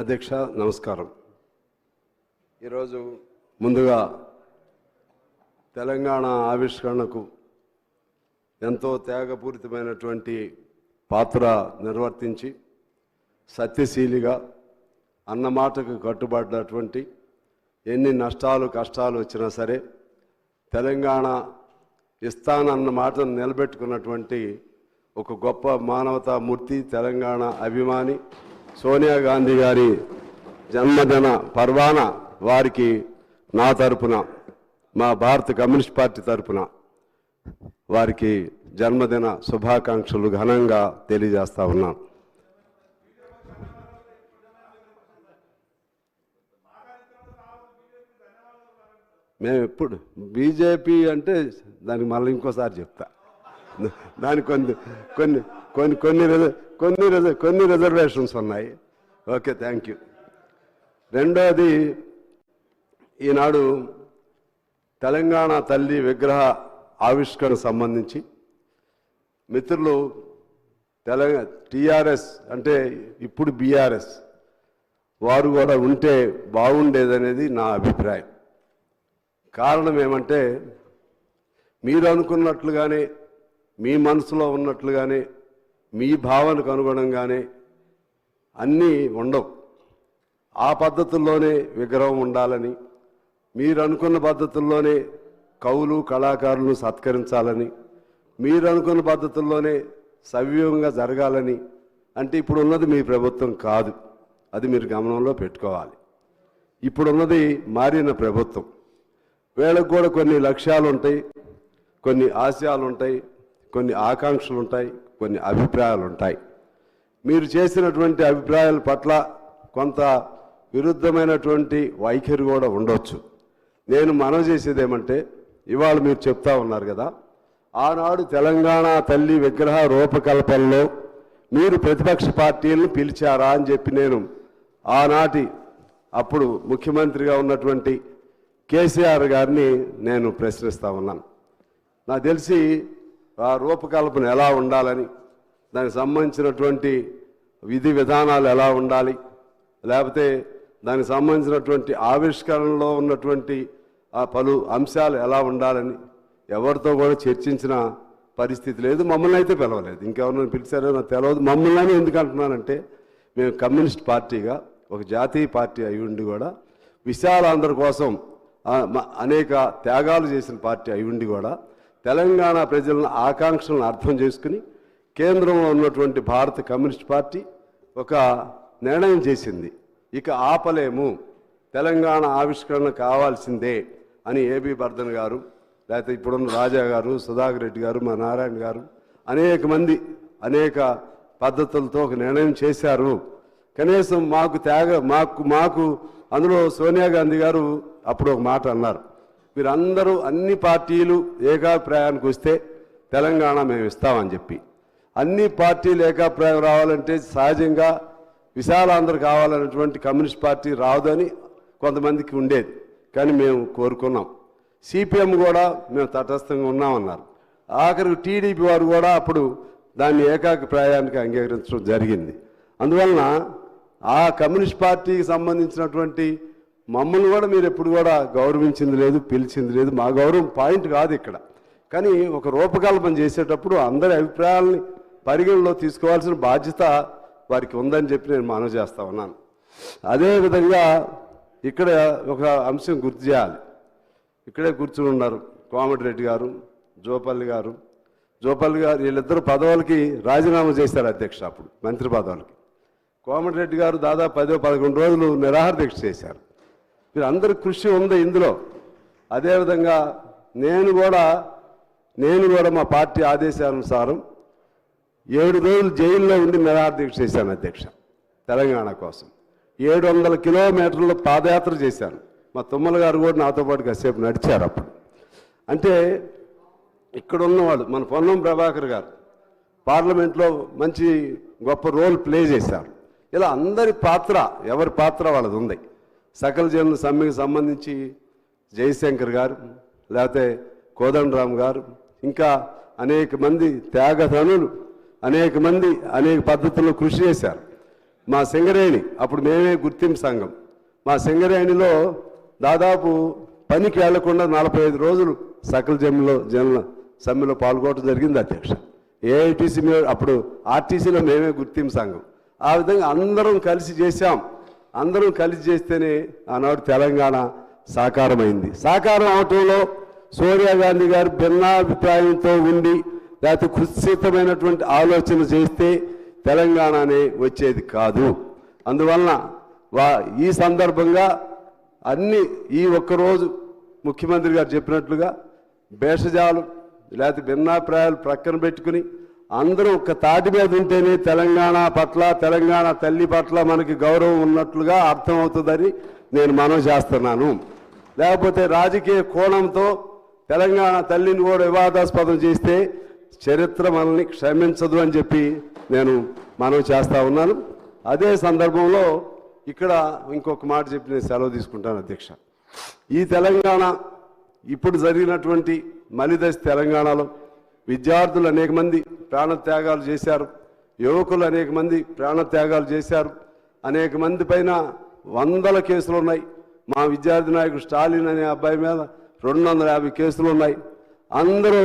అధ్యక్ష నమస్కారం. ఈరోజు ముందుగా తెలంగాణ ఆవిష్కరణకు ఎంతో త్యాగపూరితమైనటువంటి పాత్ర నిర్వర్తించి సత్యశీలిగా అన్నమాటకు కట్టుబడినటువంటి ఎన్ని నష్టాలు కష్టాలు వచ్చినా సరే తెలంగాణ ఇస్తానన్న మాటను నిలబెట్టుకున్నటువంటి ఒక గొప్ప మానవతా మూర్తి, తెలంగాణ అభిమాని సోనియా గాంధీ గారి జన్మదిన పర్వాన వారికి నా తరపున, మా భారత కమ్యూనిస్ట్ పార్టీ తరపున వారికి జన్మదిన శుభాకాంక్షలు ఘనంగా తెలియజేస్తా ఉన్నాను. మేము ఎప్పుడు బీజేపీ అంటే దానికి మళ్ళీ ఇంకోసారి చెప్తా, దానికి కొన్ని రిజర్వేషన్స్ ఉన్నాయి. Okay, thank you. రెండోది, ఈనాడు తెలంగాణ తల్లి విగ్రహ ఆవిష్కరణ సంబంధించి మిత్రులు టీఆర్ఎస్ అంటే ఇప్పుడు బీఆర్ఎస్ వారు కూడా ఉంటే బాగుండేదనేది నా అభిప్రాయం. కారణం ఏమంటే, మీరు అనుకున్నట్లుగానే మీ మనసులో ఉన్నట్లుగానే మీ భావనకు అనుగుణంగానే అన్నీ ఉండవు. ఆ పద్ధతుల్లోనే విగ్రహం ఉండాలని, మీరు అనుకున్న పద్ధతుల్లోనే కవులు కళాకారులను సత్కరించాలని, మీరు అనుకున్న పద్ధతుల్లోనే సవ్యంగా జరగాలని అంటే ఇప్పుడు ఉన్నది మీ ప్రభుత్వం కాదు. అది మీరు గమనంలో పెట్టుకోవాలి. ఇప్పుడున్నది మారిన ప్రభుత్వం. వీళ్ళకు కూడా కొన్ని లక్ష్యాలు ఉంటాయి, కొన్ని ఆశయాలు ఉంటాయి, కొన్ని ఆకాంక్షలు ఉంటాయి, కొన్ని అభిప్రాయాలు ఉంటాయి. మీరు చేసినటువంటి అభిప్రాయాల పట్ల కొంత విరుద్ధమైనటువంటి వైఖరి కూడా ఉండొచ్చు. నేను మనవి చేసేది ఏమంటే, ఇవాళ మీరు చెప్తా ఉన్నారు కదా, ఆనాడు తెలంగాణ తల్లి విగ్రహ రూపకల్పనలో మీరు ప్రతిపక్ష పార్టీలను పిలిచారా అని చెప్పి నేను ఆనాటి అప్పుడు ముఖ్యమంత్రిగా ఉన్నటువంటి కేసీఆర్ గారిని నేను ప్రశ్నిస్తూ ఉన్నాను. నాకు తెలిసి ఆ రూపకల్పన ఎలా ఉండాలని, దానికి సంబంధించినటువంటి విధి విధానాలు ఎలా ఉండాలి, లేకపోతే దానికి సంబంధించినటువంటి ఆవిష్కరణలో ఉన్నటువంటి ఆ పలు అంశాలు ఎలా ఉండాలని ఎవరితో కూడా చర్చించిన పరిస్థితి లేదు. మమ్మల్ని అయితే పిలవలేదు. ఇంకెవరినైనా పిలిచారో నాకు తెలియదు. మమ్మల్ని ఎందుకు అంటున్నానంటే, మేము కమ్యూనిస్ట్ పార్టీగా ఒక జాతీయ పార్టీ అయి ఉండి కూడా విశాలాంధ్ర కోసం అనేక త్యాగాలు చేసిన పార్టీ అయి ఉండి కూడా తెలంగాణ ప్రజల ఆకాంక్షలను అర్థం చేసుకుని కేంద్రంలో ఉన్నటువంటి భారత కమ్యూనిస్ట్ పార్టీ ఒక నిర్ణయం చేసింది. ఇక ఆపలేము, తెలంగాణ ఆవిష్కరణ కావాల్సిందే అని ఏబీ బర్ధన్ గారు, లేకపోతే ఇప్పుడున్న రాజా గారు, సుధాకర్ రెడ్డి గారు, మా నారాయణ గారు అనేక మంది అనేక పద్ధతులతో ఒక నిర్ణయం చేశారు. కనీసం మాకు అందులో సోనియా గాంధీ గారు అప్పుడు ఒక మాట అన్నారు, మీరందరూ అన్ని పార్టీలు ఏకాభిప్రాయానికి వస్తే తెలంగాణ మేము ఇస్తామని చెప్పి. అన్ని పార్టీలు ఏకాభిప్రాయం రావాలంటే సహజంగా విశాలాంధ్ర కావాలన్నటువంటి కమ్యూనిస్ట్ పార్టీ రావదని కొంతమందికి ఉండేది. కానీ మేము కోరుకున్నాం. సిపిఎం కూడా మేము తటస్థంగా ఉన్నామన్నారు. ఆఖరికి టీడీపీ వారు కూడా అప్పుడు దాన్ని ఏకాభిప్రాయానికి అంగీకరించడం జరిగింది. అందువలన ఆ కమ్యూనిస్ట్ పార్టీకి సంబంధించినటువంటి మమ్మల్ని కూడా మీరు ఎప్పుడు కూడా గౌరవించింది లేదు, పిలిచింది లేదు. మా గౌరవం పాయింట్ కాదు ఇక్కడ. కానీ ఒక రూపకల్పన చేసేటప్పుడు అందరి అభిప్రాయాలని పరిగణలో తీసుకోవాల్సిన బాధ్యత వారికి ఉందని చెప్పి నేను మనవి చేస్తా ఉన్నాను. అదేవిధంగా ఇక్కడ ఒక అంశం గుర్తు చేయాలి. ఇక్కడే కూర్చుని ఉన్నారు కోమటిరెడ్డి గారు, జోపల్లి గారు వీళ్ళిద్దరు పదవులకి రాజీనామా చేశారు అధ్యక్ష. అప్పుడు మంత్రి పదవులకి కోమటిరెడ్డి గారు దాదాపు 10-11 రోజులు నిరాహార దీక్ష చేశారు. మీరు అందరి కృషి ఉంది ఇందులో. అదేవిధంగా నేను కూడా మా పార్టీ ఆదేశానుసారం 7 రోజులు జైల్లో ఉండి నిరాహార దీక్ష చేశాను అధ్యక్ష. తెలంగాణ కోసం 700 కిలోమీటర్లు పాదయాత్ర చేశాను. మా తుమ్మల గారు కూడా నాతో పాటు కాసేపు నడిచారు. అప్పుడు అంటే ఇక్కడ ఉన్నవాళ్ళు మన పొన్నం ప్రభాకర్ గారు పార్లమెంట్లో మంచి గొప్ప రోల్ ప్లే చేశారు. ఇలా అందరి పాత్ర, ఎవరి పాత్ర వాళ్ళది ఉంది. సకల జనుల సమ్మెకి సంబంధించి జయశంకర్ గారు, లేకపోతే కోదండరామ్ గారు, ఇంకా అనేక మంది త్యాగధనులు అనేక మంది అనేక పద్ధతుల్లో కృషి చేశారు. మా సింగరేణి అప్పుడు మేమే గుర్తింపు సంఘం, మా సింగరేణిలో దాదాపు పనికి వెళ్లకుండా 45 రోజులు సకల జనుల సమ్మెలో పాల్గొనడం జరిగింది అధ్యక్ష. ఏఐటీసీ అప్పుడు ఆర్టీసీలో మేమే గుర్తింపు సంఘం. ఆ విధంగా అందరం కలిసి చేశాం. అందరం కలిసి చేస్తేనే ఆనాడు తెలంగాణ సాకారమైంది. సాకారం అవటంలో సోనియా గాంధీ గారు భిన్నాభిప్రాయంతో ఉండి లేకపోతే కుత్సితమైనటువంటి ఆలోచన చేస్తే తెలంగాణనే వచ్చేది కాదు. అందువలన ఈ సందర్భంగా అన్ని ఈ ఒక్కరోజు ముఖ్యమంత్రి గారు చెప్పినట్లుగా భేషజాలు లేకపోతే భిన్నాభిప్రాయాలు ప్రక్కన పెట్టుకుని అందరూ ఒక తాటి మీద ఉంటేనే తెలంగాణ పట్ల, తెలంగాణ తల్లి పట్ల మనకి గౌరవం ఉన్నట్లుగా అర్థమవుతుందని నేను మనవి చేస్తున్నాను. లేకపోతే రాజకీయ కోణంతో తెలంగాణ తల్లిని కూడా వివాదాస్పదం చేస్తే చరిత్ర మనల్ని క్షమించదు అని చెప్పి నేను మనవి చేస్తా ఉన్నాను. అదే సందర్భంలో ఇక్కడ ఇంకొక మాట చెప్పి నేను సెలవు తీసుకుంటాను అధ్యక్ష. ఈ తెలంగాణ ఇప్పుడు జరిగినటువంటి మలిదశ తెలంగాణలో విద్యార్థులు అనేక మంది ప్రాణత్యాగాలు చేశారు, యువకులు అనేక మంది ప్రాణత్యాగాలు చేశారు, అనేక మంది పైన 100 కేసులు ఉన్నాయి. మా విద్యార్థి నాయకుడు స్టాలిన్ అనే అబ్బాయి మీద 250 కేసులు ఉన్నాయి. అందరూ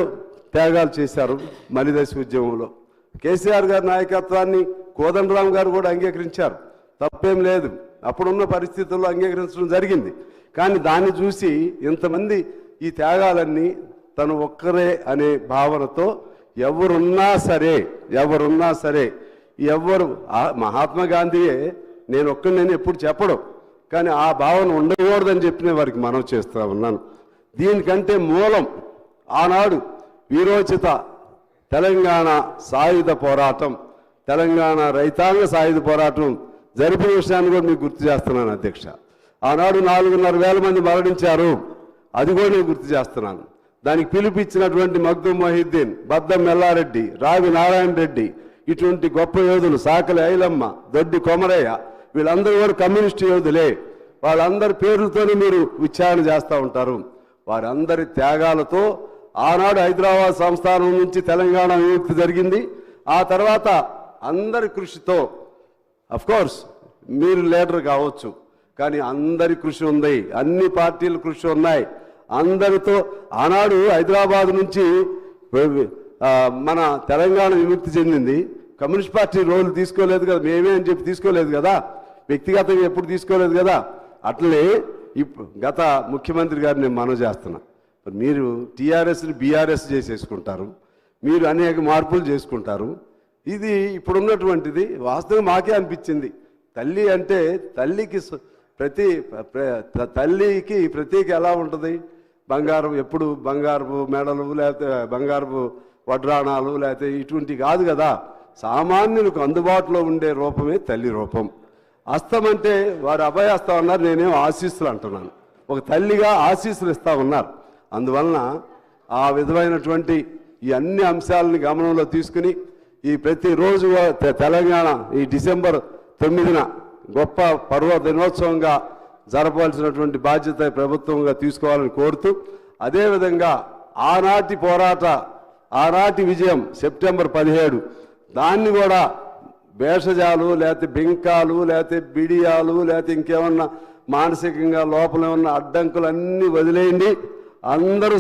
త్యాగాలు చేశారు మలిదశ ఉద్యమంలో. కేసీఆర్ గారి నాయకత్వాన్ని కోదండరామ్ గారు కూడా అంగీకరించారు, తప్పేం లేదు, అప్పుడున్న పరిస్థితుల్లో అంగీకరించడం జరిగింది. కానీ దాన్ని చూసి ఇంతమంది ఈ త్యాగాలన్నీ తను ఒక్కరే అనే భావనతో ఎవరున్నా సరే ఎవరు మహాత్మా గాంధీయే నేను ఒక్కడిని ఎప్పుడు చెప్పడం, కానీ ఆ భావన ఉండకూడదని చెప్పిన వారికి మనం చేస్తూ ఉన్నాను. దీనికంటే మూలం ఆనాడు వీరోచిత తెలంగాణ సాయుధ పోరాటం, తెలంగాణ రైతాంగ సాయుధ పోరాటం జరిపిన విషయాన్ని కూడా మీకు గుర్తు చేస్తున్నాను అధ్యక్ష. ఆనాడు 4,500 మంది మరణించారు, అది కూడా నేను గుర్తు చేస్తున్నాను. దానికి పిలిపించినటువంటి మగ్దుం మొహిద్దీన్, బద్దం మెల్లారెడ్డి, రావి నారాయణ రెడ్డి, ఇటువంటి గొప్ప యోధులు, సాకలి ఐలమ్మ, దొడ్డి కొమరయ్య, వీళ్ళందరూ కూడా కమ్యూనిస్టు యోధులే. వాళ్ళందరి పేర్లతోనే మీరు ఉచ్చారణ చేస్తూ ఉంటారు. వారందరి త్యాగాలతో ఆనాడు హైదరాబాద్ సంస్థానం నుంచి తెలంగాణ విముక్తి జరిగింది. ఆ తర్వాత అందరి కృషితో, కోర్స్ మీరు లీడర్ కావచ్చు, కానీ అందరి కృషి ఉంది, అన్ని పార్టీల కృషి ఉన్నాయి. అందరితో ఆనాడు హైదరాబాద్ నుంచి మన తెలంగాణ విముక్తి చెందింది. కమ్యూనిస్ట్ పార్టీ రోల్ తీసుకోలేదు కదా, మేమే అని చెప్పి తీసుకోలేదు కదా, వ్యక్తిగతంగా ఎప్పుడు తీసుకోలేదు కదా. అట్లనే గత ముఖ్యమంత్రి గారిని నేను మనవి చేస్తున్నా, మీరు టీఆర్ఎస్ని బీఆర్ఎస్ చేసేసుకుంటారు, మీరు అనేక మార్పులు చేసుకుంటారు. ఇది ఇప్పుడున్నటువంటిది వాస్తవం మాకే అనిపించింది. తల్లి అంటే తల్లికి ప్రతీక ఎలా ఉంటుంది? బంగారం, ఎప్పుడు బంగారపు మెడలు లేకపోతే బంగారపు వడ్రాణాలు లేకపోతే ఇటువంటి కాదు కదా. సామాన్యులకు అందుబాటులో ఉండే రూపమే తల్లి రూపం. హస్తం అంటే వారు అభయహస్తం అన్నారు, నేనేం ఆశీస్సులు అంటున్నాను. ఒక తల్లిగా ఆశీస్సులు ఇస్తా ఉన్నారు. అందువలన ఆ విధమైనటువంటి ఈ అన్ని అంశాలని గమనంలో తీసుకుని ఈ ప్రతిరోజు తెలంగాణ ఈ డిసెంబర్ 9న గొప్ప పర్వ దినోత్సవంగా జరపవలసినటువంటి బాధ్యత ప్రభుత్వంగా తీసుకోవాలని కోరుతూ, అదేవిధంగా ఆనాటి విజయం సెప్టెంబర్ 17 దాన్ని కూడా భేషజాలు లేకపోతే బింకాలు లేకపోతే బిడియాలు లేకపోతే ఇంకేమన్నా మానసికంగా లోపల ఉన్న అడ్డంకులన్నీ వదిలేయండి. అందరూ